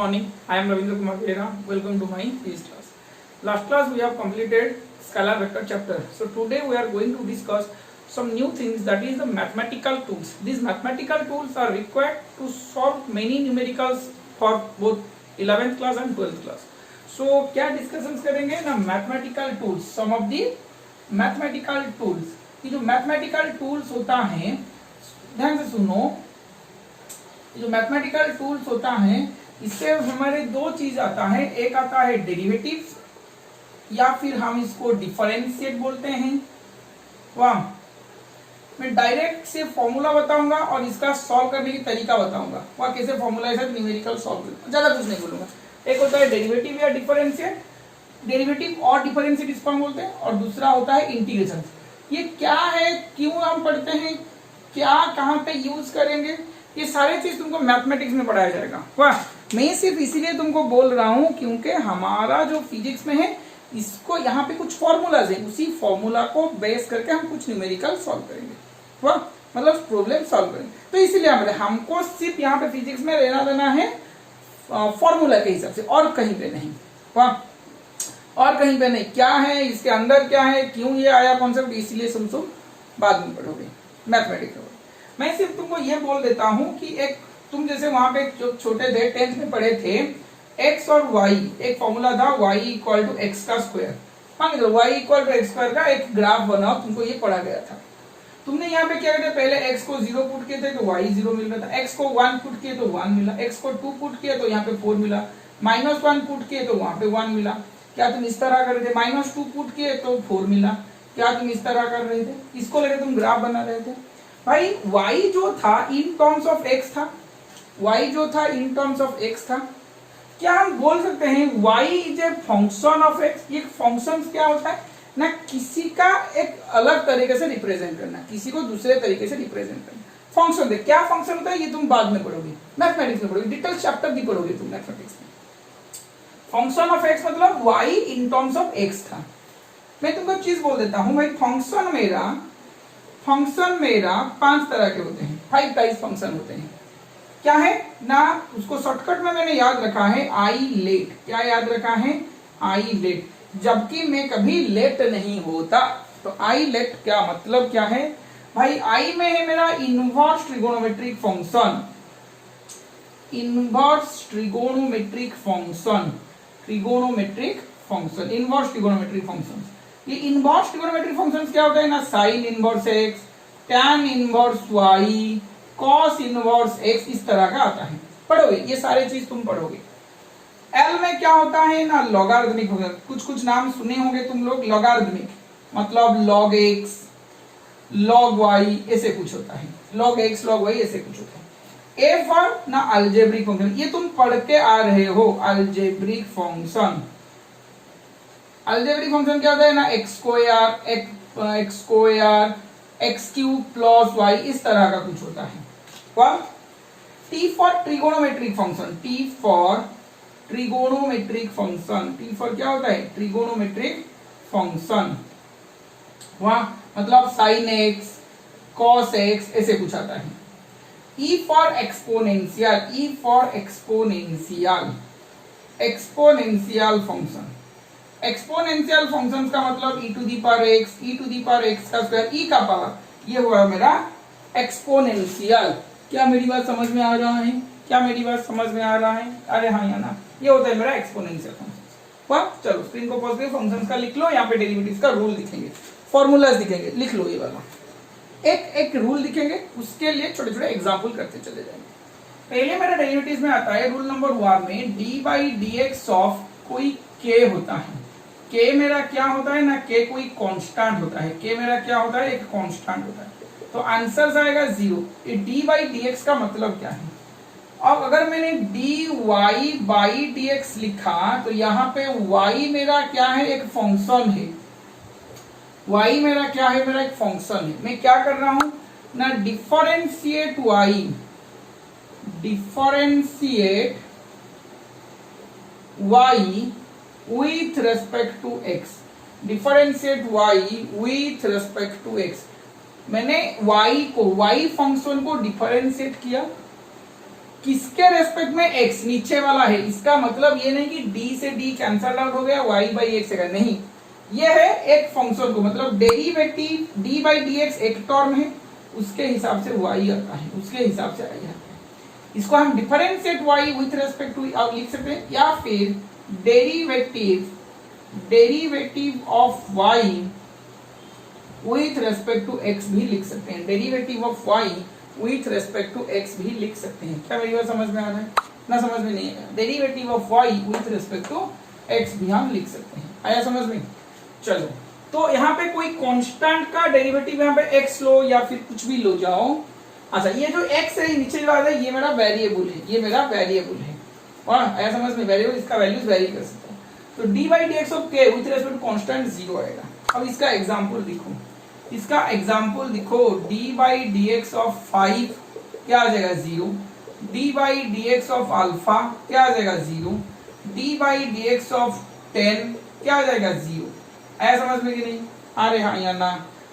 morning. I am Ravindra Kumar Behera. Welcome to my Physics class. Last class we have completed scalar vector chapter. So today we are going to discuss some new things, that is the mathematical tools. These mathematical tools are required to solve many numericals for both 11th class and 12th class. So क्या discussions करेंगे ना, mathematical tools. Some of the mathematical tools. ये जो mathematical tools होता है, ध्यान से सुनो, जो मैथमेटिकल टूल्स होता है इससे हमारे दो चीज आता है, एक आता है डेरिवेटिव या फिर हम इसको डिफरेंशिएट बोलते हैं। वाह, मैं डायरेक्ट से फॉर्मूला बताऊंगा और इसका सॉल्व करने की तरीका बताऊंगा। वह कैसे फॉर्मूला के साथ न्यूमेरिकल सॉल्व करूंगा, ज्यादा कुछ नहीं बोलूंगा। एक होता है डेरिवेटिव या डिफरेंशिएट, डेरिवेटिव और डिफरेंशिएट इसको हम बोलते हैं, और दूसरा होता है इंटीग्रेशन। ये क्या है, क्यों हम पढ़ते हैं, क्या कहाँ पे यूज करेंगे, ये सारे चीज तुमको मैथमेटिक्स में पढ़ाया जाएगा। वाह, मैं सिर्फ इसीलिए तुमको बोल रहा हूं क्योंकि हमारा जो फिजिक्स में है इसको यहाँ पे कुछ फॉर्मूलाज है, उसी फॉर्मूला को बेस करके हम कुछ न्यूमेरिकल सॉल्व करेंगे। वाह, मतलब प्रॉब्लम सॉल्व करेंगे। तो इसीलिए हमको सिर्फ यहाँ पे फिजिक्स में लेना देना है फॉर्मूला के हिसाब से, और कहीं पे नहीं। वाह, और कहीं पे नहीं। क्या है इसके अंदर, क्या है, क्यों ये आया कॉन्सेप्ट, इसीलिए तुम बाद में पढ़ोगे मैथमेटिक्स। मैं सिर्फ तुमको ये बोल देता हूं कि एक तुम जैसे वहां पे जो छोटे थे 10th में पढ़े थे, x और y एक फॉर्मूला था, y इक्वल टू एक्स का स्क्वायर। मान लो y equal to x square का एक ग्राफ बनाओ, तुमको ये पढ़ा गया था। तुमने यहाँ पे क्या करते, पहले x को 0 पुट किए थे तो y 0 मिल रहा था, x को 1 पुट किए तो 1 मिला, x को 2 पुट किए तो यहाँ पे 4 मिला, -1 पुट किए तो वहां पे 1 मिला। क्या तुम इस तरह कर रहे थे, -2 पुट किए तो 4 मिला। क्या तुम इस तरह कर रहे थे, इसको लेकर तुम ग्राफ बना रहे थे। भाई y जो था इन टर्म्स ऑफ x था, y जो था इन टर्म्स ऑफ x था। क्या हम बोल सकते हैं y is a function of x? ये फंक्शन क्या होता है ना, किसी का एक अलग तरीके से रिप्रेजेंट करना, किसी को दूसरे तरीके से रिप्रेजेंट करना। फंक्शन है, क्या फंक्शन होता है ये तुम बाद में पढ़ोगे, मैथमेटिक्स में पढ़ोगे, डिटेल चैप्टर भी पढ़ोगे तुम मैथमेटिक्स में। फंक्शन ऑफ x मतलब y in terms of x था। मैं तुमको चीज बोल देता हूं भाई, फंक्शन मेरा 5 तरह के होते हैं, 5 टाइप फंक्शन होते हैं। क्या है ना, उसको शॉर्टकट में मैंने याद रखा है आई लेट। क्या याद रखा है, आई लेट, जबकि मैं कभी लेट नहीं होता। तो आई लेट क्या मतलब क्या है भाई, आई में है मेरा inverse trigonometric function, inverse trigonometric function, trigonometric function, inverse trigonometric function. ये इनवर्स ट्रिगोनोमेट्रिक फंक्शंस क्या होता है ना, sine inverse x, tan inverse y, cos inverse x, इस तरह का आता है। पढ़ोगे ये सारे चीज तुम पढ़ोगे। L में क्या होता है ना, लॉगरिथमिक फंक्शन। कुछ कुछ नाम सुने होंगे तुम लोग, लॉगरिथमिक मतलब log x, log y, ऐसे कुछ होता है, log x, log y, ऐसे कुछ होता है। A फॉर ना अलजेब्रिक फंक्शन, ये तुम पढ़ के आ रहे हो, अलजेब्रिक फंक्शन। अलजेब्रिक फंक्शन क्या होता है ना, x square x cube plus y, इस तरह का कुछ होता है। T for trigonometric function, T for trigonometric function, T for क्या होता है, ट्रिगोनोमेट्रिक फंक्शन। वाह, मतलब साइन एक्स, कॉस एक्स, ऐसे कुछ आता है। E for exponential, E for exponential, exponential function. Exponential functions का मतलब e to the power x का स्क्वायर, e का पावर, ये हुआ मेरा एक्सपोनेंशियल। क्या मेरी बात समझ में आ रहा है, क्या मेरी बात समझ में आ रहा है, अरे हाँ या ना, ये होता है मेरा एक्सपोनेंशियल फंक्शन। वाह, चलो स्क्रीन को पॉज करके फंक्शंस का लिख लो, यहाँ पे डेरिवेटिव्स का रूल दिखेंगे, फॉर्मूलाज दिखेंगे, लिख लो ये वाला। एक एक रूल दिखेंगे, उसके लिए छोटे छोटे एग्जाम्पल करते चले जाएंगे। पहले मेरा डेरिवेटिव्स में आता है रूल नंबर 1 में, d by d x of कोई के होता है। के मेरा क्या होता है ना, के कोई कांस्टेंट होता है, के मेरा क्या होता है, एक कांस्टेंट होता है। तो आंसर आएगा 0। ये डी बाई डी एक्स का मतलब क्या है। अब अगर मैंने d y by d x लिखा तो यहाँ पे y मेरा क्या है, एक फंक्शन है। y मेरा क्या है, मेरा एक फंक्शन है। मैं क्या कर रहा हूं ना, differentiate y, differentiate y with respect to x, differentiate y with respect to x। मैंने y को, y फंक्शन को डिफरेंशिएट किया, किसके रेस्पेक्ट में x, नीचे वाला है। इसका मतलब ये नहीं कि d से d कैंसल आउट हो गया y बाई एक्स है, नहीं, ये है एक फंक्शन को, मतलब derivative d by d x एक टर्म है, उसके हिसाब से y आता है, उसके हिसाब से आई आता है। इसको हम differentiate y with respect to लिख सकते हैं, या फिर derivative of y with respect to x भी लिख सकते हैं। Derivative of y with respect to x भी लिख सकते हैं। क्या मेरी बात समझ में आ रहा है? ना समझ में नहीं आया? Derivative of y with respect to x भी हम लिख सकते हैं। आया समझ में? चलो, तो यहाँ पे कोई कांस्टेंट का डेरिवेटिव यहाँ पे x लो या फिर कुछ भी लो जाओ। अच्छा, ये जो x है नीचे जो आ रहा है ये मेरा वेरिएबल है, ये मेरा वेरिएबल है। आया समझ में? वेरिएबल, इसका वैल्यूज वेरी कर सकता है। तो d by d x of k with respect to constant 0 आएगा। अब इसका एग्जांपल देखो, इसका एग्जांपल देखो, d by d x of 5 क्या आ जाएगा 0, d by d x of alpha क्या आ जाएगा 0, d by d x of 10 क्या आ जाएगा 0। आया समझ में कि नहीं? अरे हाँ या ना,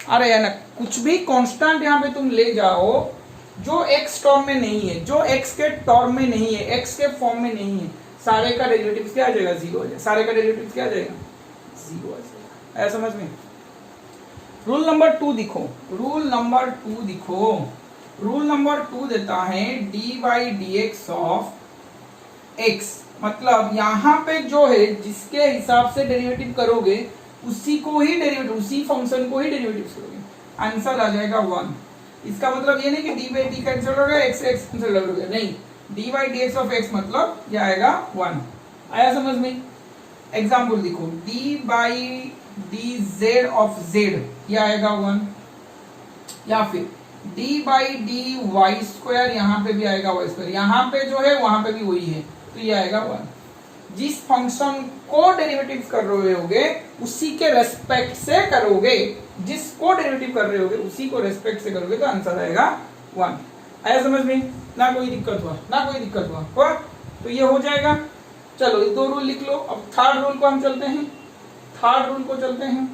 अरे या ना, कुछ भी कांस्टेंट यहाँ पे तुम ले जाओ जो x टर्म में नहीं है, जो x के टर्म में नहीं है, x के फॉर्म में नहीं है, सारे का डेरिवेटिव क्या आ जाएगा 0 आ जाएगा, सारे का डेरिवेटिव क्या आ जाएगा 0 आ जाएगा। आया समझ में? रूल नंबर 2 दिखो, रूल नंबर 2 दिखो, रूल नंबर 2 देता है d by d x of x, मतलब यहाँ पे जो है जिसके हिसाब से डेरिवेटिव करोगे उसी को ही डेरिवेटिव, उसी फंक्शन को ही डेरिवेटिव करोगे, आंसर आ जाएगा 1। इसका मतलब ये नहीं कि d बाई डी कैंसिल हो गया, x कैंसिल हो गया, नहीं, d by d x of x मतलब ये आएगा 1। आया समझ में? एग्जाम्पल देखो, d by d z of z ये आएगा 1, या फिर d by d y square, यहाँ पे भी आएगा वाई स्क्वायर, यहाँ पे जो है वहां पे भी वही है, तो ये आएगा 1। जिस फंक्शन को डेरिवेटिव कर रहे होगे उसी के रेस्पेक्ट से करोगे, जिसको डेरिवेटिव कर रहे होगे उसी को रेस्पेक्ट से करोगे, तो आंसर आएगा 1। आया समझ में? ना कोई दिक्कत हुआ, ना कोई दिक्कत हुआ, तो ये हो जाएगा। चलो ये 2 रूल लिख लो। अब थर्ड रूल को हम चलते हैं, थर्ड रूल को चलते हैं,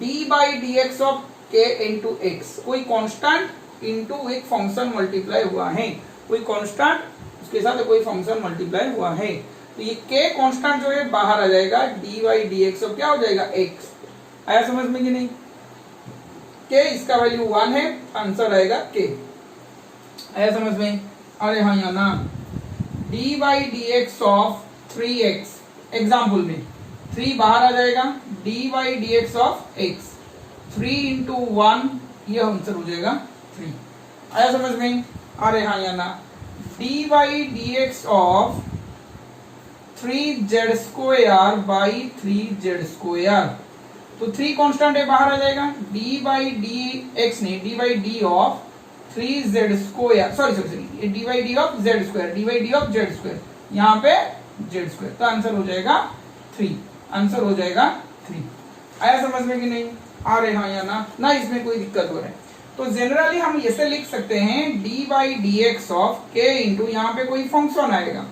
d by d x of k into x, कोई कांस्टेंट इंटू एक फंक्शन मल्टीप्लाई हुआ है, कोई कांस्टेंट उसके साथ कोई फंक्शन मल्टीप्लाई हुआ है, तो ये k कांस्टेंट जो है बाहर आ जाएगा, d by d x of क्या हो जाएगा x। आया समझ में कि नहीं? k इसका वैल्यू 1 है, आंसर आएगा k। आया समझ में? अरे हाँ या ना, d by d x of 3x, example में 3 बाहर आ जाएगा, d by d x of x, 3 into 1 ये आंसर हो जाएगा 3। आया समझ में? अरे हाँ या ना, d by d x of 3z square by 3z square, तो 3 कांस्टेंट है बाहर आ जाएगा, d बाई डी एक्स नहीं, d by D of 3z square, sorry d by D of z square, d by D of z square, यहाँ पे z square, तो answer हो जाएगा 3, आंसर हो जाएगा 3। आया समझ में कि नहीं? आ रहे हाँ या ना? ना इसमें कोई दिक्कत हो रहा है? तो जनरली हम ऐसे लिख सकते हैं d by d x of k into, यहाँ पे कोई फंक्शन आएगा,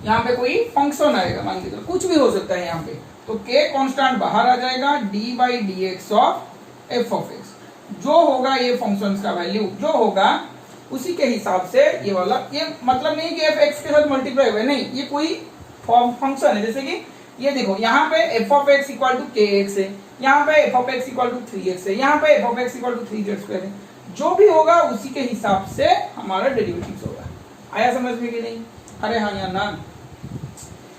यहाँ पे कोई फंक्शन आएगा, मान के चलो कुछ भी हो सकता है यहाँ पे, तो k कांस्टेंट बाहर आ जाएगा, d by d x of f of x, जो होगा ये फंक्शन का वैल्यू जो होगा उसी के हिसाब से ये वाला, ये मतलब नहीं कि f x के साथ मल्टीप्लाई हुए, नहीं, ये कोई फंक्शन है। जैसे कि ये देखो, यहाँ पे f of x equal to kx है, यहाँ पे f of x equal to 3x है, यहाँ पे f of x equal to 3z square है, जो भी होगा उसी के हिसाब से हमारा डेरिवेटिव होगा। आया समझ में कि नहीं? अरे हाँ या ना?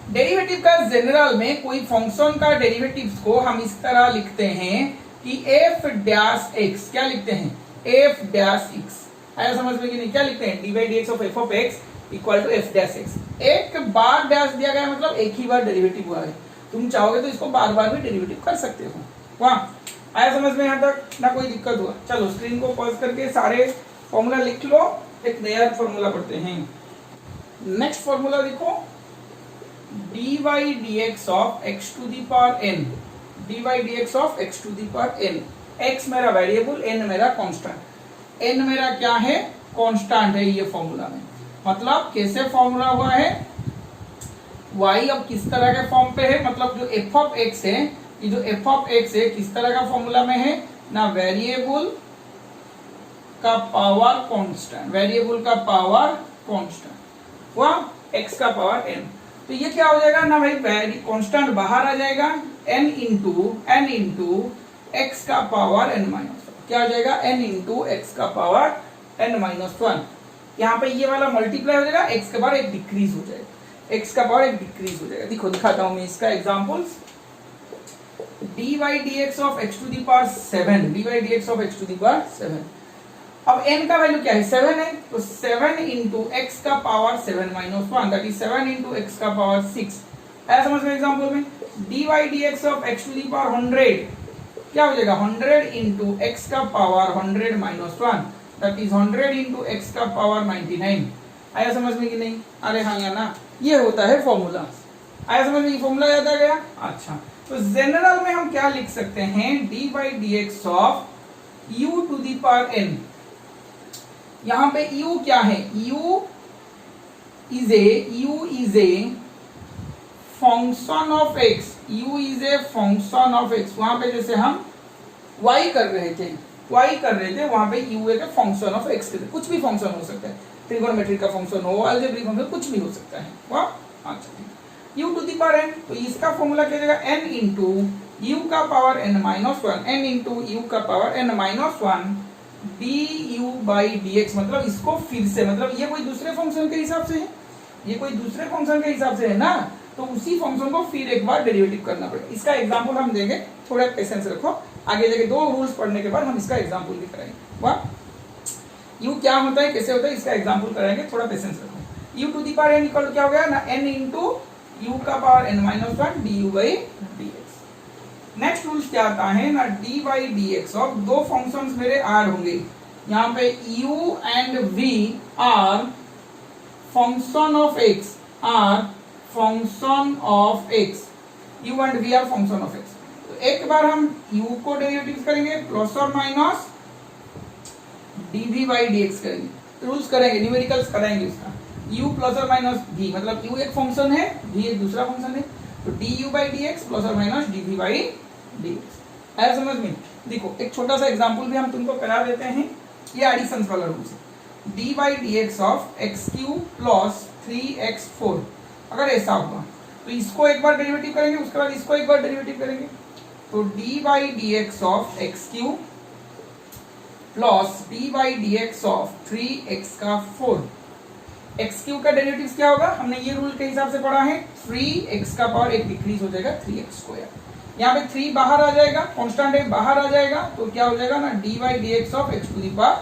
डेरिवेटिव का जनरल में कोई फंक्शन का डेरिवेटिव को हम इस तरह लिखते हैं कि f डैश x, क्या लिखते हैं? f dash x। आया समझ में कि नहीं? क्या लिखते हैं? d by d x of f of x equal to f dash x। एक बार डैश दिया गया मतलब एक ही बार डेरिवेटिव हुआ है, तुम चाहोगे तो इसको बार बार भी डेरिवेटिव कर सकते हो। वाह, आया समझ में यहाँ तक? ना कोई दिक्कत हुआ? चलो स्क्रीन को पॉज करके सारे फॉर्मूला लिख लो, एक नया फॉर्मूला पढ़ते हैं। नेक्स्ट फॉर्मूला देखो, d by d x of x to the power n, d by d x of x to the power n, x मेरा वेरिएबल, n मेरा कांस्टेंट। n मेरा क्या है? कांस्टेंट है ये फॉर्मूला में, मतलब कैसे फॉर्मूला हुआ है, y अब किस तरह के फॉर्म पे है, मतलब जो f ऑफ x है, ये जो f ऑफ x है किस तरह का फॉर्मूला में है, ना वेरिएबल का पावर कांस्टेंट, वेरिएबल का पावर कांस्टेंट हुआ x का पावर n। तो ये क्या हो जाएगा ना भाई, कांस्टेंट बाहर आ जाएगा, n इंटू x का पावर n माइनस वन। क्या हो जाएगा, n इंटू x का पावर n माइनस वन। यहाँ पे ये वाला मल्टीप्लाई हो जाएगा, x का पावर एक डिक्रीज हो जाएगा, x का पावर एक डिक्रीज हो जाएगा। देखो दिखाता हूं मैं इसका examples. dy dx of x to the power 7, dy dx of x to the power 7। अब n का वैल्यू क्या है, 7 है, तो 7 इंटू x का power 7 minus 1, that is 7 into x का पावर 6। ऐसा समझ में एग्जांपल में dy dx of x to the power 100 क्या हो जाएगा, 100 इंटू x का power 100 minus 1, that is 100 into x का पावर 99। आया समझ में कि नहीं, अरे हाँ या ना, ये होता है फॉर्मूला। आया समझ में, फॉर्मूला याद आ गया। अच्छा, तो जनरल में हम क्या लिख सकते हैं, d by d x of u to the power n. यहां पे u क्या है, u is a function of x, u is a function of x। वहां पे जैसे हम y कर रहे थे वहां पे u एक फंक्शन ऑफ x के, कुछ भी फंक्शन हो सकता है, ट्रिगोनोमेट्रिक का फंक्शन हो, अलजेब्रिक फंक्शन, कुछ भी हो सकता है। वाह, अच्छा, u to the power n, तो इसका फॉर्मूला क्या जाएगा, n इंटू u का power n minus one, n into u का power n minus one du by dx। मतलब इसको फिर से, मतलब ये कोई दूसरे फंक्शन के हिसाब से है, ये कोई दूसरे फंक्शन के हिसाब से है ना, तो उसी फंक्शन को फिर एक बार डेरिवेटिव करना पड़ेगा। इसका एग्जांपल हम देंगे, थोड़ा पेशेंस रखो, आगे जाके दो रूल्स पढ़ने के बाद हम इसका एग्जांपल भी कराएंगे। वाह, यू क्या होता है, कैसे होता है, इसका एग्जांपल कराएंगे, थोड़ा पेशेंस रखो। U to the power n equal to क्या हो गया ना, n इंटू u का power n minus one du by dx। Next rules क्या आता है ना, d बाई dx ऑफ दो फंक्शंस मेरे ऐड होंगे, यहाँ पे u and v are function of x, are function of x, u and v are function of x। तो एक बार हम u को डेरिवेटिव करेंगे प्लस और माइनस dv बाई dx करेंगे, रूल्स करेंगे, न्यूमेरिकल्स कराएंगे इसका। u प्लस और माइनस v, मतलब u एक फंक्शन है, v एक दूसरा फंक्शन है, तो du बाई dx प्लस और माइनस dv बाई dx। है समझ में। देखो एक छोटा सा एग्जांपल भी हम तुमको करा देते हैं, ये एडिशन वाला रूल्स है। d by dx of x cube plus 3x4, अगर ऐसा होगा तो इसको एक बार डेरिवेटिव करेंगे, उसके बाद इसको एक बार डेरिवेटिव करेंगे, तो d by dx of x cube plus d by dx of 3x का 4। एक्स क्यूब का डेरिवेटिव क्या होगा, हमने ये रूल के हिसाब से पढ़ा है, 3x का पावर एक डिक्रीज हो जाएगा 3x स्क्वायर। यहाँ पे 3 बाहर आ जाएगा, कांस्टेंट है बाहर आ जाएगा, तो क्या हो जाएगा ना, d by d x of x to the power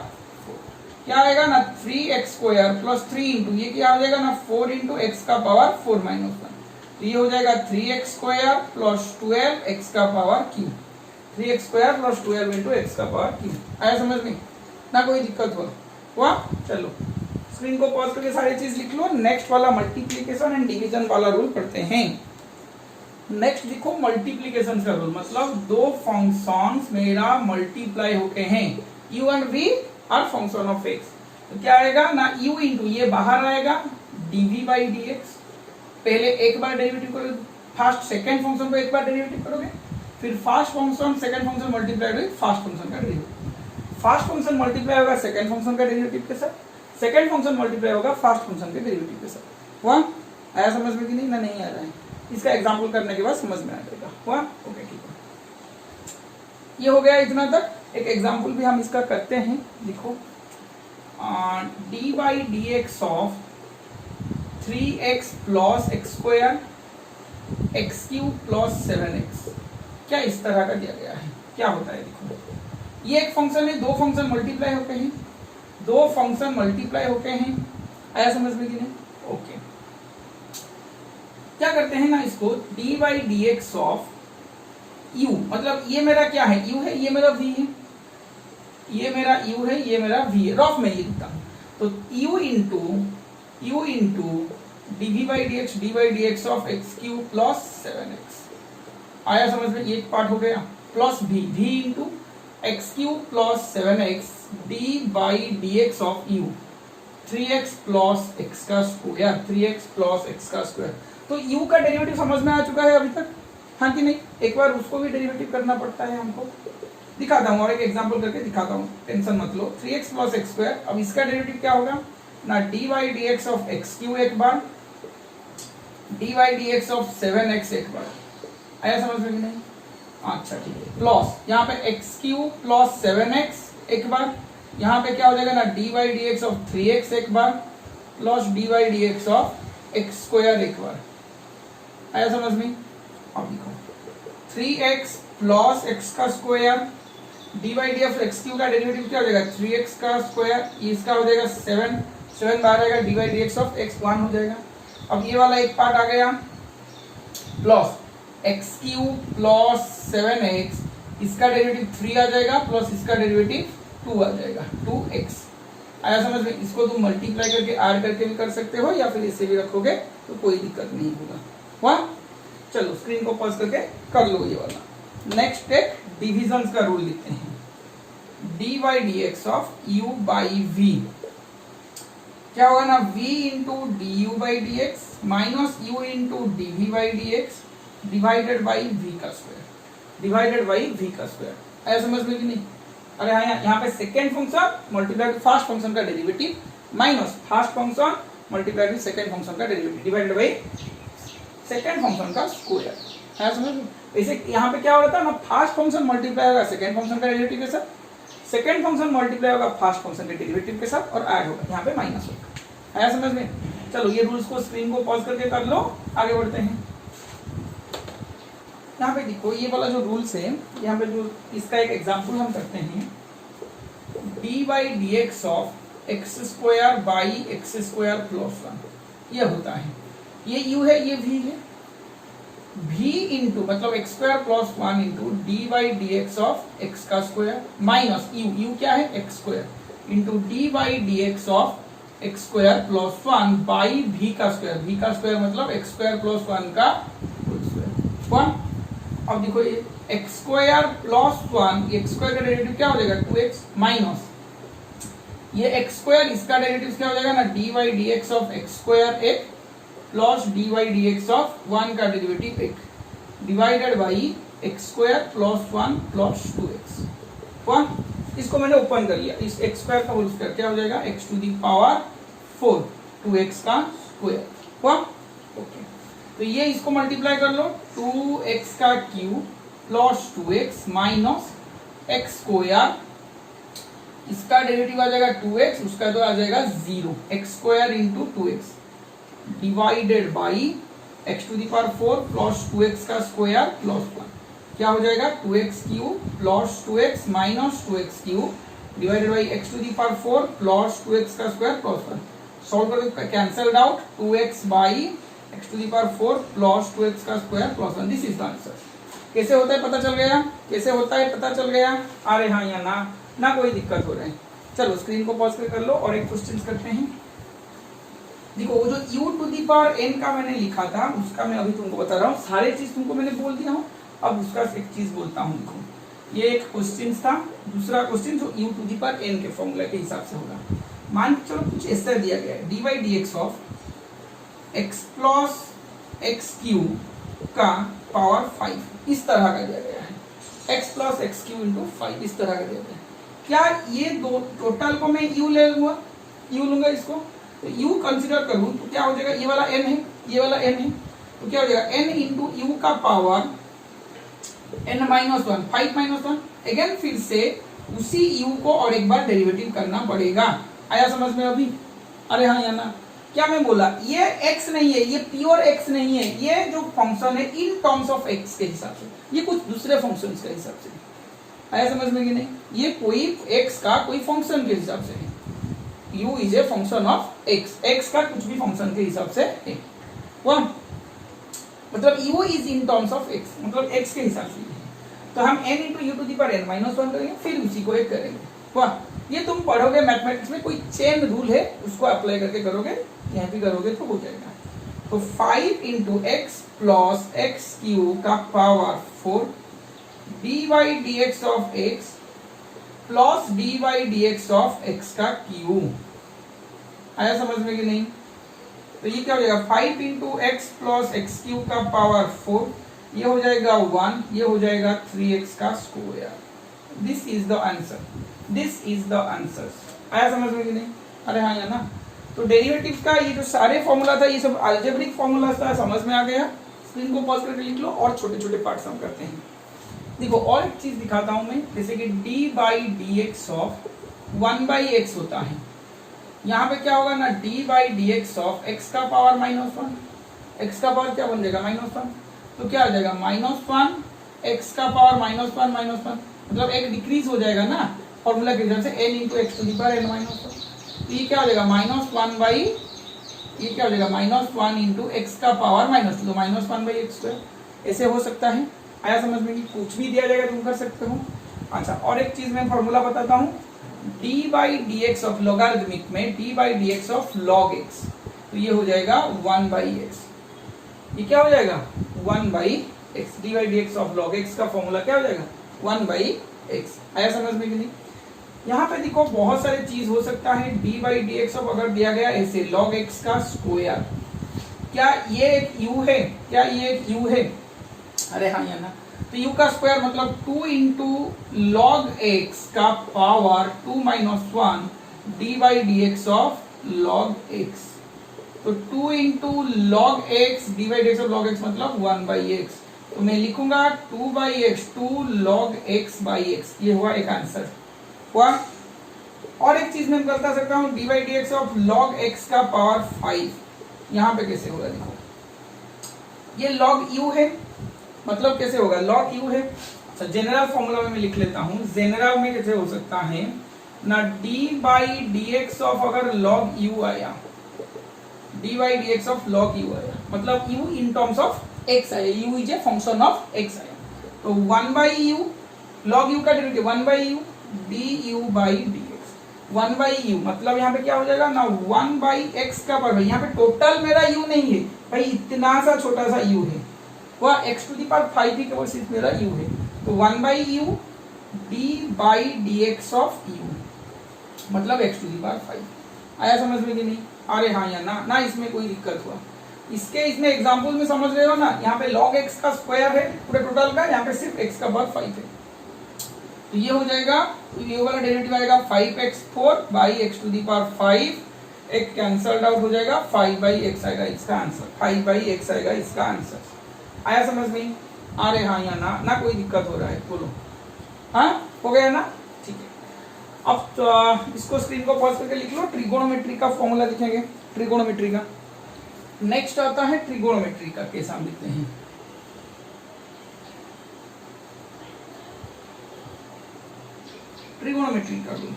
4 क्या आएगा ना, 3x स्क्वायर प्लस 3 इंटू ये क्या हो जाएगा ना, 4 इंटू एक्स का पावर 4 माइनस 1, तो ये हो जाएगा 3x स्क्वायर प्लस 12 एक्स का power cube, 3x square plus 12 into x का पावर क्यूब। आया समझ में ना, कोई दिक्कत हुआ। चलो स्क्रीन को पॉज करके सारी चीज लिख लो। नेक्स्ट वाला मल्टीप्लिकेशन एंड डिवीजन वाला रूल पढ़ते हैं। नेक्स्ट देखो मल्टीप्लिकेशन का रूल, मतलब दो फंक्शंस मेरा मल्टीप्लाई होते हैं, u and v are function of x, तो क्या आएगा ना, u इंटू ये बाहर आएगा dv बाई dx। पहले एक बार डेरिवेटिव करोगे, फर्स्ट सेकंड फंक्शन को एक बार डेरिवेटिव करोगे, फिर first function second function multiply होगी फर्स्ट फंक्शन का डेरिवेटिव, फर्स्ट फंक्शन मल्टीप्लाई होगा सेकंड फंक्शन का डेरिवेटिव के साथ, सेकंड फंक्शन मल्टीप्लाई होगा फर्स्ट फंक्शन के डेरिवेटिव के साथ। हुआ, आया समझ में कि नहीं ना, नहीं आ रहा है, इसका एग्जांपल करने के बाद समझ में आ जाएगा। हुआ, ओके ठीक है, ये हो गया इतना तक। एक एग्जांपल भी हम इसका करते हैं, देखो D by d x of 3x plus x square x cube plus 7x, क्या इस तरह का दिया गया है, क्या होता है। देखो ये एक फंक्शन है, दो फंक्शन मल्टीप्लाई होते हैं, दो फंक्शन मल्टीप्लाई होते हैं, आया समझ में कि नहीं। ओके, क्या करते हैं ना, इसको D by d x of u, मतलब ये मेरा क्या है, u है, ये मेरा v है, ये मेरा u है, ये मेरा v है, रफ में ये लिखता हूं, तो u into dv by d x, d by d x of x cube plus 7x। आया समझ में, एक पार्ट हो गया, plus v into x cube plus 7x D by d x of u 3x plus x का square, 3x plus x का square. तो u का डेरिवेटिव समझ में आ चुका है अभी तक, हाँ कि नहीं। एक बार उसको भी डेरिवेटिव करना पड़ता है हमको, दिखाता हूँ और एक एग्जांपल करके दिखाता हूँ, टेंशन मत लो। 3x प्लस एक्स स्क्वायर, अब इसका डेरिवेटिव क्या होगा ना, d y d x of x cube एक बार, d y d x of 7x एक बार। आया समझ में कि नहीं? अच्छा ठीक है, प्लस यहाँ पे एक्स क्यू प्लस 7x एक बार, यहाँ पे क्या हो जाएगा ना, d y d x of 3x एक बार plus d y d x of x square एक बार। आया समझ में? अब देखो 3x प्लस एक्स का square, d y d of x cube का डेरिवेटिव क्या हो जाएगा, 3x का स्क्वायर, इसका हो जाएगा 7 बाहर आएगा, d y d x of x 1 हो जाएगा। अब ये वाला एक पार्ट आ गया, plus x Q plus 7x, इसका डेरिवेटिव 3 आ जाएगा प्लस इसका डेरिवेटिव 2 आ जाएगा, 2x। आया समझ में? इसको तुम मल्टीप्लाई करके ऐड करके भी कर सकते हो या फिर इसे भी रखोगे तो कोई दिक्कत नहीं होगा। वाह, चलो स्क्रीन को पॉज करके कर लो ये वाला। नेक्स्ट एक डिविजन का रूल लिखते हैं, d y d x of u by v क्या होगा ना, v into d u by d x minus u into d v by d x divided by v का स्क्वायर, डिवाइडेड बाई वी का square. आया समझ में कि नहीं? अरे हाँ, यहाँ पे second function multiply with first function का derivative minus first function multiply with second function का derivative divided by second function का स्क्वायर। आया समझ में? वैसे यहाँ पे क्या हो रहा था ना, फर्स्ट फंक्शन मल्टीप्लाई होगा सेकेंड फंक्शन का डेरिवेटिव के साथ, सेकेंड फंक्शन मल्टीप्लाई होगा फर्स्ट फंक्शन के डेरिवेटिव के साथ और ऐड होगा, यहाँ पे माइनस होगा। आया समझ में? चलो ये रूल्स को स्क्रीन को पॉज करके कर लो, आगे बढ़ते हैं। यहाँ पे देखो ये वाला जो रूल्स है, यहाँ पे जो इसका एक एग्जांपल हम करते हैं, d by d x of x square by x square plus 1 ये होता है, ये यू है ये वी है, v इंटू मतलब x square plus 1 into D by d x of x का स्क्वायर माइनस यू क्या है x square into D by d x of x square plus 1 by v का स्क्वायर मतलब x square plus 1 का square. अब देखो ये x square plus 1, x square का डेरिवेटिव क्या हो जाएगा 2x माइनस ये एक्स स्क्वायर, इसका डेरिवेटिव क्या हो जाएगा ना, d y d x of x square एक plus d y d x of 1 का डेरिवेटिव एक divided by x square plus 1 plus 2x। इसको मैंने ओपन कर लिया, इस एक्स स्क्वायर का होल स्क्वायर क्या हो जाएगा x to the power 4 2x का स्क्वायर हुआ। ओके, तो ये इसको मल्टीप्लाई कर लो, 2x का cube plus 2x minus x square, इसका डेरिवेटिव आ जाएगा 2x, उसका तो आ जाएगा 0, x square into 2x divided by x to the power 4 plus 2x का स्क्वायर प्लस 1 क्या हो जाएगा 2x cube plus 2x minus 2x cube divided by x to the power 4 plus 2x का स्क्वायर प्लस 1। सॉल्व करके cancelled out 2x by x to the power 4 plus 2x का square plus 1। This is the answer. कैसे होता है पता चल गया? कैसे होता है पता चल गया? अरे हाँ या ना कोई दिक्कत हो रहा है। चलो स्क्रीन को पॉज कर लो और एक क्वेश्चन करते हैं। देखो वो जो u to the power n का मैंने लिखा था उसका मैं अभी तुमको बता रहा हूँ, सारे चीज तुमको मैंने बोल दिया हूँ। अब उसका एक चीज बोलता हूँ, देखो ये एक क्वेश्चन था, दूसरा क्वेश्चन जो u to the power n के फॉर्मूला के हिसाब से होगा। मान के चलो कुछ ऐसा दिया गया है, d y d x of x plus x cube का पावर 5 इस तरह का दिया गया है, x plus x cube into 5 इस तरह का दिया गया है। क्या ये दो टोटल को मैं u ले लूंगा, u लूंगा इसको, तो u कंसीडर करूं तो क्या हो जाएगा, ये वाला n है, ये वाला n है, तो क्या हो जाएगा n इंटू यू का power n minus 1 5 minus 1। Again फिर से उसी u को और एक बार डेरिवेटिव करना पड़ेगा। आया समझ में अभी? अरे हाँ या ना? क्या मैं बोला, ये x नहीं है, ये प्योर x नहीं है, ये जो फंक्शन है इन टर्म्स ऑफ x के हिसाब से, ये कुछ दूसरे फंक्शंस के हिसाब से। आया समझ में कि नहीं? ये कोई x का कोई फंक्शन के हिसाब से है, u is a function of x, x का कुछ भी फंक्शन के हिसाब से है। वाह, मतलब u is in terms of x, मतलब x के हिसाब से है। तो हम n into u to the power n minus 1 करेंगे, फिर उसी को एक करेंगे। वाह, ये तुम पढ़ोगे मैथमेटिक्स में, कोई चेन रूल है उसको अप्लाई करके करोगे, यहाँ भी करोगे तो हो जाएगा। तो 5 into x plus x cube का power 4 d y d x of x plus d y d x of x का क्यूब। आया समझ में कि नहीं? तो ये क्या हो जाएगा 5 into x plus x cube का पावर 4, ये हो जाएगा 1, ये हो जाएगा 3x का square. This is the answer, this is the answer. आया समझ में कि नहीं? अरे हाँ या ना। तो डेरिवेटिव का ये जो सारे फॉर्मूला था ये सब अलजेब्रिक फॉर्मूला था, समझ में आ गया? स्क्रीन को पॉज करके लिख लो और छोटे छोटे पार्ट्स हम करते हैं। देखो और एक चीज दिखाता हूं मैं, जैसे कि D by d x of 1/x होता है। यहाँ पे क्या होगा ना, d by d x of x का पावर -1, एक्स का पावर क्या बन जाएगा -1, तो क्या आ जाएगा -1 एक्स का पावर -1 मतलब एक डिक्रीज हो जाएगा ना फॉर्मूला के हिसाब से n into x to the power n -1। तो ये क्या हो जाएगा -1 बाई, ये क्या हो जाएगा -1 इंटू एक्स का पावर -2, तो -1/x²। ऐसे हो सकता है। आया समझ में? कुछ भी दिया जाएगा तुम कर सकते हो। अच्छा और एक चीज मैं फॉर्मूला बताता हूँ, d by d x of logarithmic में d by d x of log x, तो ये हो जाएगा 1/x। ये क्या हो जाएगा 1/x, d by d x of log x का फॉर्मूला क्या हो जाएगा 1/x। आया समझ में कि नहीं? यहाँ पे देखो बहुत सारे चीज हो सकता है। d by d x of अगर दिया गया ऐसे log x का स्क्वायर, क्या ये एक u है? क्या ये एक u है? अरे हाँ या ना। तो u का स्क्वायर मतलब 2 इंटू लॉग एक्स का power 2 - 1 d by d x of log x. तो 2 into log x d by d x of log x मतलब 1/x। तो मैं लिखूंगा 2/x, 2 log x by x. ये हुआ एक आंसर हुआ। और एक चीज मैं बता सकता हूँ, d by d x of log x का पावर 5। यहाँ पे कैसे होगा देखो, ये लॉग u है मतलब कैसे होगा log u है। अच्छा जनरल फॉर्मूला में मैं लिख लेता हूँ, जनरल में कैसे हो सकता है ना, d by d x of अगर log u आया, d by d x of log u आया मतलब u in terms of x आया, u is a function of x आया, तो 1/u log u का derivative 1/u du by d x. 1/u मतलब यहाँ पे क्या हो जाएगा ना 1/x का पावर, यहाँ पे टोटल मेरा u नहीं है भाई, इतना सा छोटा सा u है, वह x टू दी पावर 5 ही केवल सिर्फ मेरा u है। तो 1/u d by d x of u मतलब x टू दी पावर 5। आया समझ में कि नहीं? अरे हाँ या ना, ना इसमें कोई दिक्कत हुआ? इसमें एग्जांपल में समझ रहे हो ना, यहाँ पे log x का स्क्वायर है पूरे टोटल का, यहाँ पे सिर्फ x का पावर 5 है। तो ये हो जाएगा, तो ये वाला डेरिवेटिव आएगा 5x4 by x to the power 5, एक कैंसल्ड आउट हो जाएगा 5/x आएगा इसका आंसर, 5/x आएगा इसका आंसर। आया समझ में? अरे हाँ या ना, ना कोई दिक्कत हो रहा है? बोलो हाँ, हो गया ना? ठीक है। अब तो इसको स्क्रीन को पॉज करके लिख लो, ट्रिगोनोमेट्री का फॉर्मूला लिखेंगे, ट्रिगोनोमेट्री का। नेक्स्ट आता है ट्रिगोनोमेट्री का, कैसे हम लिखते हैं? ट्रिगोनोमेट्री का रूल,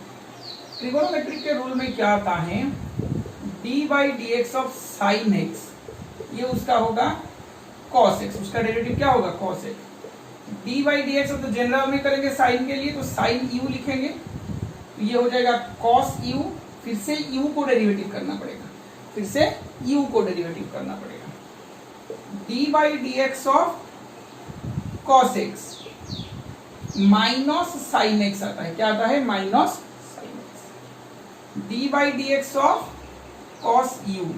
ट्रिगोनोमेट्री के रूल में क्या आता है, d by d x of sine x, ये उसका होगा cos x, उसका डेरिवेटिव क्या होगा cos x। d by d x तो जनरल में करेंगे साइन के लिए, तो साइन u लिखेंगे, तो ये हो जाएगा cos u, फिर से u को डेरिवेटिव करना पड़ेगा, फिर से u को डेरिवेटिव करना पड़ेगा। d by d x of cos x minus sine x आता है, क्या आता है minus sine x. d by d x of cos u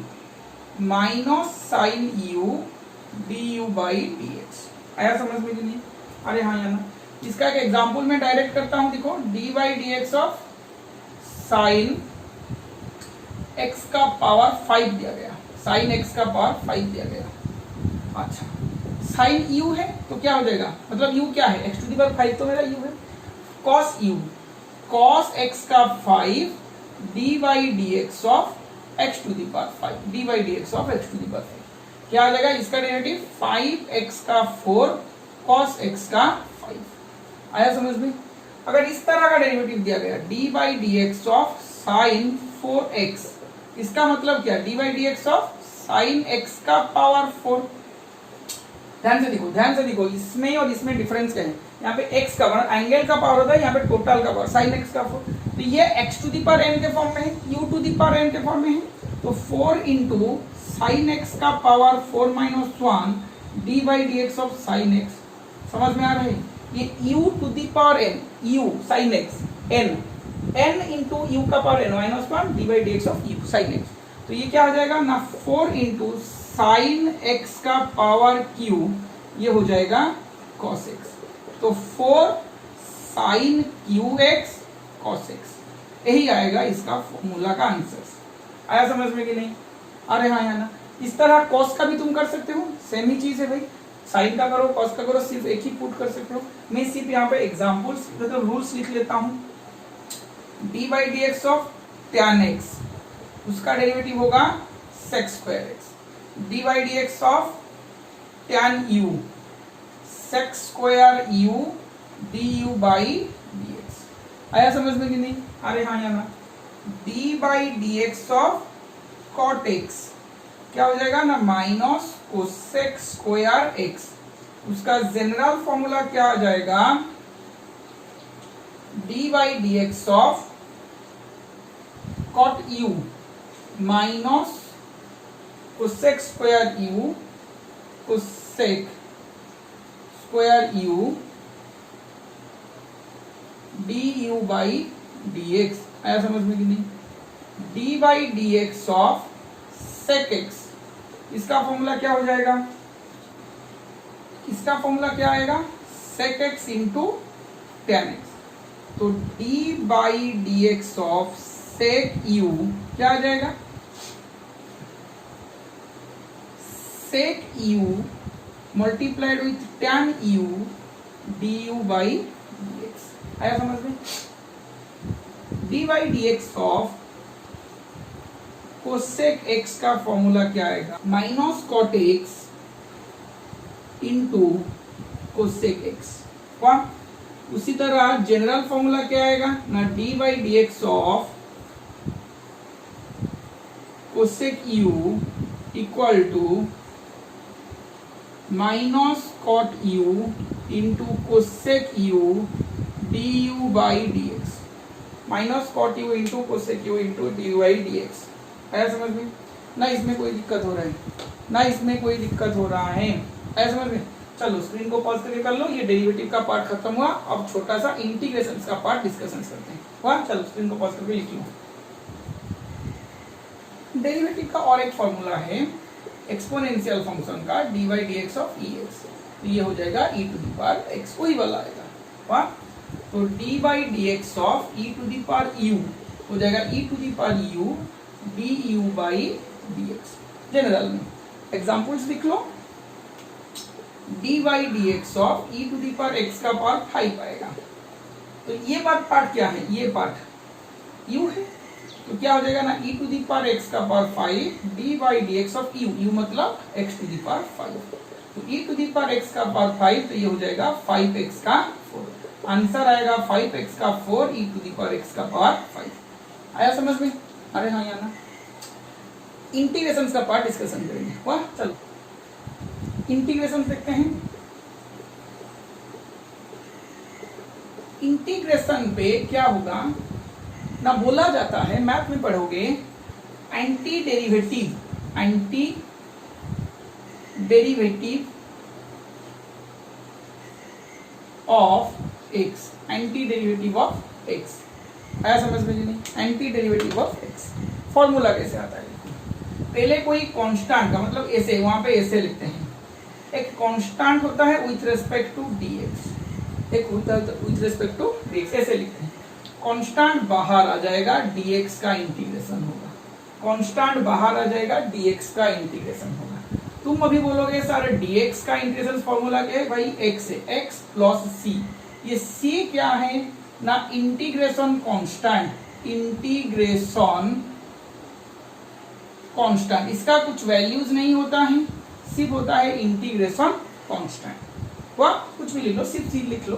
minus sine u du by d x. आया समझ में कि नहीं? अरे हाँ या ना। इसका एक एग्जांपल मैं डायरेक्ट करता हूं, देखो d by d x of sign x का पावर 5 दिया गया, साइन x का पावर 5 दिया गया। अच्छा साइन u है तो क्या हो जाएगा, मतलब u क्या है, x टू दी पावर 5 तो मेरा u है, cos u cos x का 5 d by d x of x to the power 5, d by d x of x to the power 5 क्या आ जाएगा, इसका डेरिवेटिव 5x का 4 cos x का 5। आया समझ में? अगर इस तरह का डेरिवेटिव दिया गया d by d x of sign 4x, इसका मतलब क्या, d by d x of sign x का पावर 4। ध्यान से देखो, ध्यान से देखो, इसमें और इसमें डिफरेंस क्या है, यहाँ पे x का पावर एंगल का पावर होता है, यहाँ पे टोटल का पावर साइन x का 4, तो ये x to the power n के फॉर्म में है, u to the power n के फॉर्म में है, तो 4 इंटू साइन एक्स का power 4 - 1 d by d x of sine x. समझ में आ रहा है? ये u to the power n, u sine x n, n into u का power n -1 d by d x of u sine x. तो ये क्या हो जाएगा ना 4 इंटू साइन एक्स का पावर q, ये हो जाएगा cos x। तो 4 sine q x cos x, यही आएगा इसका फॉर्मूला का आंसर। आया समझ में कि नहीं? अरे हाँ है ना। इस तरह कॉस का भी तुम कर सकते हो, सेम ही चीज है भाई, साइन का करो कॉस का करो, सिर्फ एक ही पुट कर सकते हो। मैं सिर्फ यहाँ पे एग्जाम्पल्स मतलब रूल्स लिख लेता हूँ। D by d x of tan x, उसका डेरिवेटिव होगा sec square x. D by d x of tan u, sec square u d u by d x. आया समझ में कि नहीं? अरे हाँ या ना। D by d x of cot x क्या हो जाएगा ना, माइनस कोसेक स्क्वायर एक्स, उसका जनरल फॉर्मूला क्या आ जाएगा, d by d x of cot u minus cosec square u, cosec square u d u by d x. आया समझ में कि नहीं? D by d x of sec x, इसका फॉर्मूला क्या हो जाएगा, इसका फॉर्मूला क्या आएगा, sec x into tan x. तो d by d x of sec u क्या आ जाएगा, sec u multiplied with tan u d u by d x. आया समझ में? D by d x of cosec x का फॉर्मूला क्या आएगा, minus cot x into cosec x. उसी तरह जनरल फॉर्मूला क्या आएगा ना, d by d x of cosec u equal to minus cot u into cosec u d u by d x. Minus cot u into cosec u into d u by d x. आया समझ में? ना इसमें कोई दिक्कत हो रहा है, ना इसमें कोई दिक्कत हो रहा है। आया समझ में? चलो स्क्रीन को पॉज करके कर लो, ये डेरिवेटिव का पार्ट खत्म हुआ, अब छोटा सा इंटीग्रेशन का पार्ट डिस्कशन करते हैं। वाह, चलो स्क्रीन को पॉज करके लिख लो। डेरिवेटिव का और एक फॉर्मूला है एक्सपोनेंशियल फंक्शन का, d by d x of e x. तो ये हो जाएगा e to the power x, वही वाला आएगा। वाह, तो d by d x of e to the power u हो जाएगा e to the power u d u by d x. General में एग्जाम्पल्स लिख लो। D by d x of e to the power x का power 5 आएगा। तो ये part क्या है, ये पार्ट यू है, तो क्या हो जाएगा ना, ई टू दी पावर एक्स का power 5 D by d x of you, you मतलब एक्स टू दी पावर 5। तो ई टू दी पावर एक्स का पावर 5, तो ये हो जाएगा 5x का 4। आंसर आएगा 5x का 4 ई टू दी पावर एक्स का पावर 5। आया समझ में? अरे हाँ यार ना। इंटीग्रेशन का पार्ट डिस्कशन करेंगे। वाह, चलो इंटीग्रेशन देखते हैं। इंटीग्रेशन पे क्या होगा ना, बोला जाता है, मैथ में पढ़ोगे, anti derivative of x, anti derivative of x. आया समझ में? नहीं, anti derivative of x formula कैसे आता है? पहले कोई कांस्टेंट का मतलब ऐसे, वहां पे ऐसे लिखते हैं, एक कांस्टेंट होता है विथ रेस्पेक्ट टू dx, एक होता है विथ रेस्पेक्ट टू dx, ऐसे लिखते हैं। कांस्टेंट बाहर आ जाएगा, dx का इंटीग्रेशन होगा। कांस्टेंट बाहर आ जाएगा, dx का इंटीग्रेशन होगा। तुम अभी बोलोगे सर dx का इंटीग्रेशन फॉर्मूला क्या है? भाई x है, x प्लस c। ये c क्या है ना, इंटीग्रेशन कांस्टेंट, इंटीग्रेशन कांस्टेंट, इसका कुछ वैल्यूज नहीं होता है, सिर्फ होता है इंटीग्रेशन कांस्टेंट। वह कुछ भी लिख लो, सिर्फ सी लिख लो।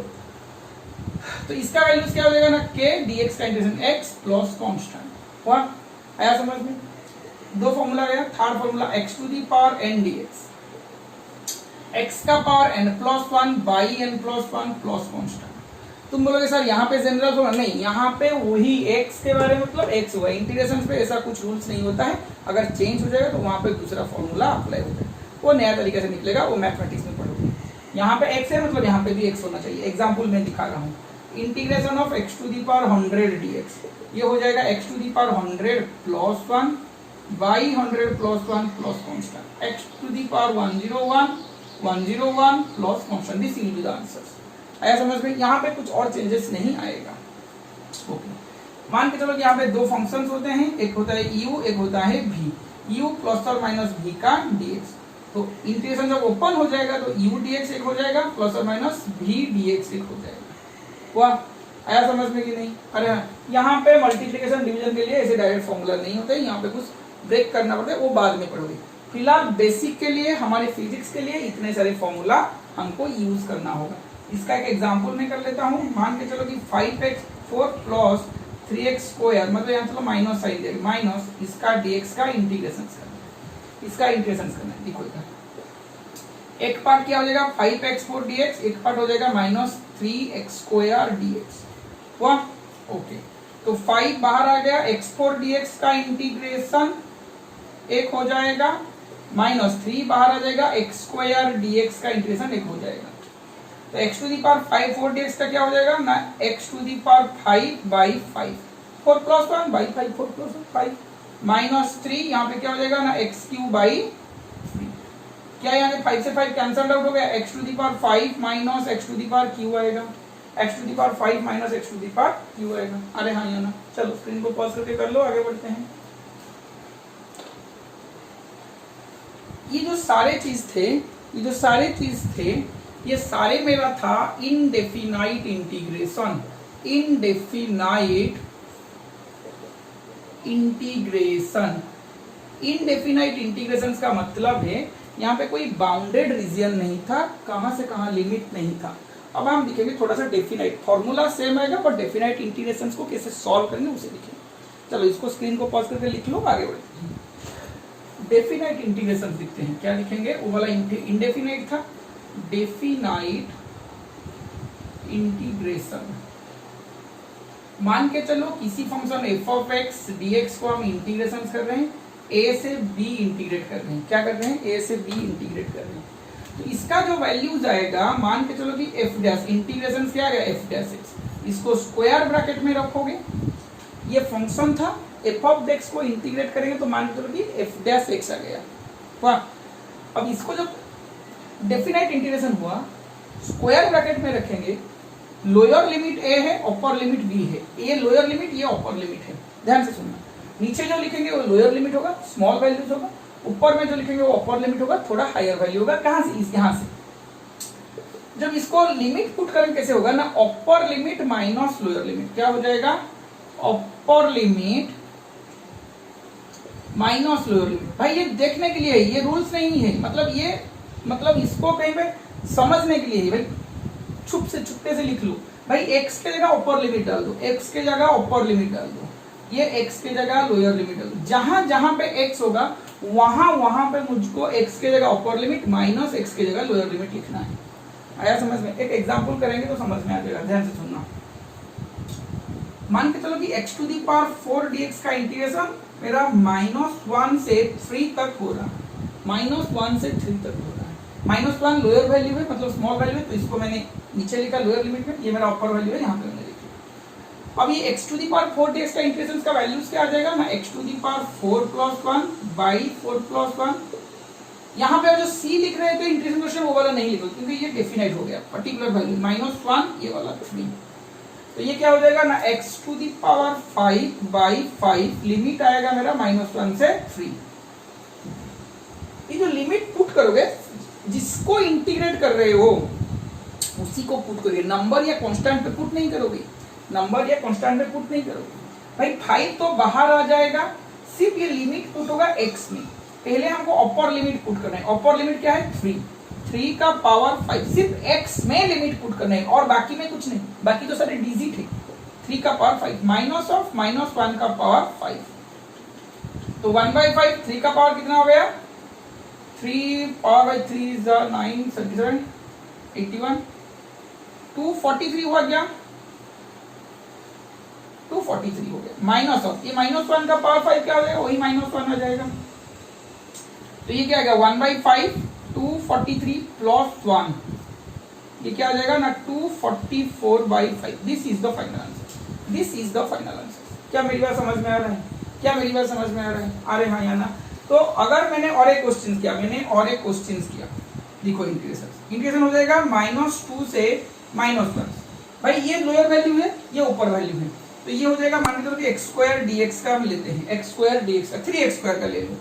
तो इसका वैल्यूज क्या हो जाएगा ना, k dx का इंटीग्रेशन x प्लस कांस्टेंट। वह आया समझ में? दो फॉर्मूला गया। Third formula x to the power n dx, x का power n plus 1 by n plus 1 plus constant. तुम बोलोगे सर यहाँ पे जनरल फॉर्मूला नहीं, यहाँ पे वही x के बारे में मतलब x हुआ। इंटीग्रेशन पे ऐसा कुछ रूल्स नहीं होता है, अगर चेंज हो जाएगा तो वहां पे दूसरा फॉर्मूला अप्लाई होता है, वो नया तरीके से निकलेगा, वो मैथमेटिक्स में पढ़ोगे। यहाँ पे x है मतलब यहाँ पे भी x होना चाहिए। एग्जाम्पल में दिखा रहा हूँ, integration of x to the power 100 dx, ये हो जाएगा x to the power 100 plus 1 by 100 plus 1 plus constant, x to the power 101 plus constant. This will be the answer. आया समझ में? यहाँ पे कुछ और चेंजेस नहीं आएगा। ओके, मान के चलो कि यहाँ पे दो फंक्शंस होते हैं, एक होता है u, एक होता है v, u प्लस और माइनस v का dx। तो इंटीग्रेशन जब ओपन हो जाएगा तो u dx एक हो जाएगा प्लस और माइनस v dx एक हो जाएगा। वाह, आया समझ में कि नहीं? अरे हाँ, यहाँ पे मल्टीप्लिकेशन डिवीजन के लिए ऐसे डायरेक्ट फॉर्मूला नहीं होते, यहाँ पे कुछ ब्रेक करना पड़ता है, वो बाद में पढ़ोगे। फिलहाल बेसिक के लिए, हमारे फिजिक्स के लिए इतने सारे फॉर्मूला हमको यूज करना होगा। इसका एक एग्जांपल मैं कर लेता हूँ। मान के चलो कि 5x4 प्लस 3x स्क्वायर, मतलब यहाँ चलो माइनस साइन देगा, माइनस इसका dx का इंटीग्रेशन करना है, इसका इंटीग्रेशन करना है। देखो इधर एक पार्ट क्या हो जाएगा 5x4 dx, एक पार्ट हो जाएगा माइनस 3x स्क्वायर dx। वाह, ओके, तो 5 बाहर आ गया, x4 dx का इंटीग्रेशन एक हो जाएगा, माइनस 3 बाहर आ जाएगा, x स्क्वायर dx का इंटीग्रेशन एक हो जाएगा। तो x to the power 5 4 dx का क्या हो जाएगा ना, x to the power 5 by 5, 4 plus 1 by 5, 4 plus 5 minus 3, यहाँ पे क्या हो जाएगा ना x क्यू बाई 3। क्या यहाँ पे 5 से 5 कैंसल आउट हो गया, x to the power 5 minus x to the power q आएगा, x to the power 5 minus x to the power q आएगा। अरे हाँ, यहाँ ना, चलो स्क्रीन को पॉज करके कर लो, आगे बढ़ते हैं। ये जो सारे चीज थे, ये सारे मेरा था इनडेफिनाइट इंटीग्रेशन। इनडेफिनाइट इंटीग्रेशन का मतलब है यहाँ पे कोई बाउंडेड रीजन नहीं था, कहां से कहां लिमिट नहीं था। अब हम लिखेंगे थोड़ा सा डेफिनाइट, फॉर्मूला सेम आएगा पर डेफिनाइट इंटीग्रेशन को कैसे सॉल्व करेंगे उसे लिखेंगे। चलो इसको स्क्रीन को पॉज करके लिख लो, आगे बढ़ते हैं। डेफिनाइट इंटीग्रेशन लिखते हैं, क्या लिखेंगे? वो वाला इंडेफिनाइट था, डेफिनाइट इंटीग्रेशन। मान के चलो किसी function f of x dx को हम इंटीग्रेशन कर रहे हैं, a से b इंटीग्रेट कर रहे हैं। क्या कर रहे हैं? a से b इंटीग्रेट कर रहे हैं। तो इसका जो वैल्यूज आएगा, मान के चलो कि f डैश, इंटीग्रेशन क्या आ गया f डैश x, इसको स्क्वायर ब्रैकेट में रखोगे, ये फंक्शन था, f ऑफ x को इंटीग्रेट करेंगे तो मान के चलो कि f डैश x आ गया। वाह, अब इसको जब डेफिनाइट इंटीग्रेशन हुआ, स्क्वायर ब्रैकेट में रखेंगे, लोअर लिमिट a है, अपर लिमिट b है, ये लोअर लिमिट, ये अपर लिमिट है। ध्यान से सुनना, नीचे जो लिखेंगे वो लोअर लिमिट होगा, स्मॉल वैल्यूज होगा, ऊपर में जो लिखेंगे वो अपर लिमिट होगा, थोड़ा हायर वैल्यू होगा। कहां से? इस यहां से। जब इसको लिमिट पुट करेंगे कैसे होगा ना, upper limit minus lower limit, क्या हो जाएगा? Upper limit minus lower limit. भाई ये देखने के लिए है, ये रूल्स नहीं है, मतलब इसको कहीं पे समझने के लिए है भाई, छुपके से लिख लो भाई, x के जगह अपर लिमिट डाल दो, x के जगह अपर लिमिट डाल दो, ये x के जगह लोअर लिमिट डाल दो। जहां जहां पे x होगा वहां पे मुझको x के जगह अपर लिमिट माइनस x के जगह लोअर लिमिट लिखना है। आया समझ में? एक एग्जांपल करेंगे तो समझ में आ जाएगा, ध्यान से सुनना। मान के चलो कि x to the power 4 dx का इंटीग्रेशन मेरा -1 से 3 तक हो रहा है, -1 से 3 तक हो रहा है। -1 लोअर वैल्यू है, मतलब स्मॉल वैल्यू है, तो इसको मैंने नीचे लिखा लोअर लिमिट में, ये मेरा अपर वैल्यू है, यहाँ पे मैंने लिखा। अब ये x to the power 4 dx का इंटीग्रेशन का वैल्यूज क्या आ जाएगा ना, x to the power 4 plus 1 by 4 plus 1। यहाँ पे जो c लिख रहे थे इंटीग्रेशन क्वेश्चन, वो वाला नहीं लिखो क्योंकि ये डेफिनाइट हो गया, पर्टिकुलर वैल्यू -1, ये वाला 3। तो ये क्या हो जाएगा ना, x to the power 5 by 5, limit आएगा मेरा -1 से 3। ये जो लिमिट पुट करोगे, जिसको इंटीग्रेट कर रहे हो उसी को पुट करोगे, नंबर या कांस्टेंट पे पुट नहीं करोगे, नंबर या कांस्टेंट पे पुट नहीं करोगे। भाई 5 तो बाहर आ जाएगा, सिर्फ ये लिमिट पुट होगा x में। पहले हमको अपर लिमिट पुट करना है, अपर लिमिट क्या है? 3 का पावर 5, सिर्फ x में लिमिट पुट करना है और बाकी में कुछ नहीं, बाकी तो सारे डिजिट है। 3 का पावर 5 माइनस ऑफ -1 का पावर 5, तो 1/5, 3 का पावर कितना हो गया? 3 पावर बाई 3 इज 9, 37, 81, 243 हुआ क्या? 243 हो गया, माइनस ऑफ ये -1 का पावर 5 क्या हो जाएगा? वही -1 आ जाएगा। तो ये क्या आएगा? 1/5, 243 प्लस 1, ये क्या आ जाएगा ना, 244/5। This is the final answer, this is the final answer. क्या मेरी बात समझ में आ रहा है? क्या मेरी बात समझ में आ रहा है? अरे हाँ या ना? तो अगर मैंने और एक क्वेश्चन किया, देखो इंटीग्रेशन हो जाएगा -2 से -1। भाई ये लोअर वैल्यू है, ये ऊपर वैल्यू है, तो ये हो जाएगा, मान के चलो कि x स्क्वायर dx का हम लेते हैं, x स्क्वायर dx का 3x स्क्वायर का ले लो,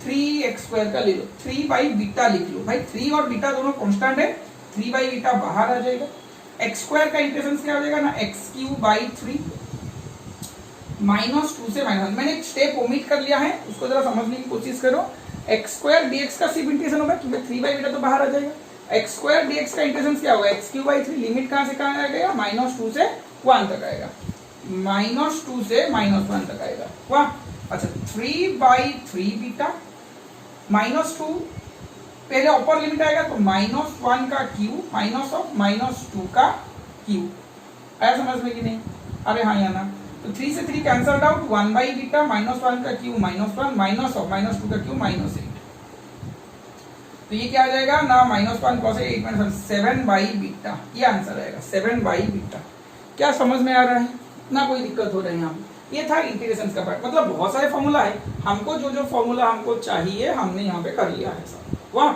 3x स्क्वायर का ले लो, 3 बाई बीटा लिख लो। भाई 3 और बीटा दोनों कांस्टेंट है, 3 बाई बीटा बाहर आ जाएगा। x स्क्वायर का इंटीग्रेशन क्या हो जाएगा ना, x³ बाई 3 -2 से -1। मैंने एक स्टेप ओमिट कर लिया है, उसको जरा समझने की कोशिश करो। x स्क्वायर dx का सिर्फ इंटीग्रेशन होगा, क्योंकि 3 बाई बीटा तो बाहर आ जाएगा। x स्क्वायर dx का इंटीग्रेशन क्या होगा, x³ बाई 3, लिमिट कहां से कहां आएगा, -2 से 1 तक आएगा, -2 से -1 तक आएगा। वाह, अच्छा 3 बाई 3 बीटा -2, पहले ऊपर लिमिट आएगा तो -1 का क्यूब -2 का क्यूब। आया समझ में कि नहीं? अरे हाँ या ना? तो 3 से 3 कैंसल्ड आउट, 1 बाई बीटा -1 का क्यूब -1 -2 का क्यूब -8। तो ये क्या आ जाएगा ना, -1 cos 8 7 बाई बीटा, ये आंसर आएगा 7 बाई बीटा। क्या समझ में आ रहा है ना? कोई दिक्कत हो रही है यहाँ पे? ये था इंटीग्रेशन का पार्ट। मतलब बहुत सारे फॉर्मूला है, हमको जो जो फॉर्मूला हमको चाहिए हमने यहाँ पे कर लिया है सब। वाह,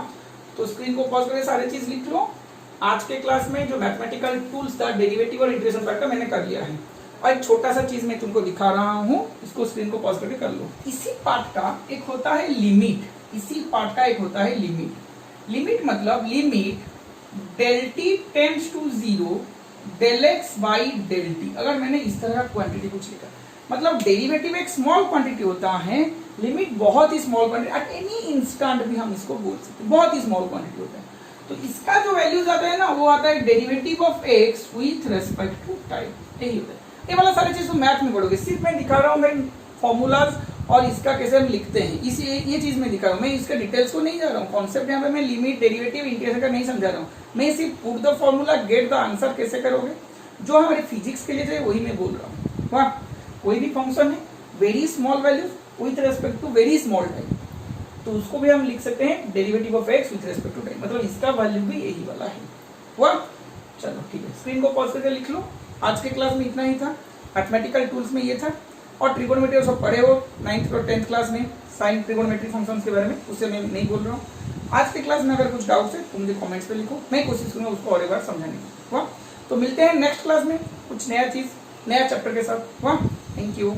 तो स्क्रीन को पॉज करके सारे चीज लिख लो। आज के क्लास में जो मैथमेटिकल टूल्स था, डेरिवेटिव और इंटीग्रेशन पार्ट का मैंने कर लिया है, और एक छोटा सा चीज मैं तुमको दिखा रहा हूँ, इसको स्क्रीन को पॉज करके कर लो। इसी पार्ट का एक होता है लिमिट, इसी पार्ट का एक होता है लिमिट। लिमिट मतलब limit del t tends to 0 del x by del t। अगर मैंने इस तरह का क्वांटिटी कुछ लिखा, मतलब डेरिवेटिव एक स्मॉल क्वांटिटी होता है, लिमिट बहुत ही small quantity, at any instant भी हम इसको बोल सकते हैं, बहुत ही स्मॉल क्वांटिटी होता है। तो इसका जो वैल्यूज आता है ना, वो आता है derivative of x with respect to time, यही होता है। ये वाला सारी चीज तो मैथ में पढ़ोगे, सिर्फ मैं दिखा रहा हूँ भाई फॉर्मूलाज और इसका कैसे हम लिखते हैं, इस ये चीज में दिखा रहा हूँ। मैं इसके डिटेल्स को नहीं जा रहा हूँ, कॉन्सेप्ट यहाँ पे मैं लिमिट, डेरिवेटिव, इंटीग्रेशन का नहीं समझा रहा हूँ। मैं सिर्फ put the formula get the answer कैसे करोगे, जो हमारे फिजिक्स के लिए चाहिए वही मैं बोल रहा हूँ। वाह, कोई भी फंक्शन है very small values with respect to very small time, तो उसको भी हम लिख सकते हैं derivative of x with respect to time, मतलब इसका वैल्यू भी यही वाला है। वाह, चलो ठीक है, स्क्रीन को पॉज करके लिख लो। आज के क्लास में इतना ही था, मैथमेटिकल टूल्स में ये था, और ट्रिगोनोमेट्री सब पढ़े हो 9th और 10th क्लास में, साइन ट्रिगोनोमेट्री फंक्शंस के बारे में, उससे मैं नहीं बोल रहा हूँ। आज के क्लास में अगर कुछ डाउट्स है तो मुझे कमेंट्स पे लिखो, मैं कोशिश करूँगा उसको और एक बार समझाने की। वाह, तो मिलते हैं नेक्स्ट क्लास में कुछ नया चीज, नया चैप्टर के साथ। वाह, थैंक यू।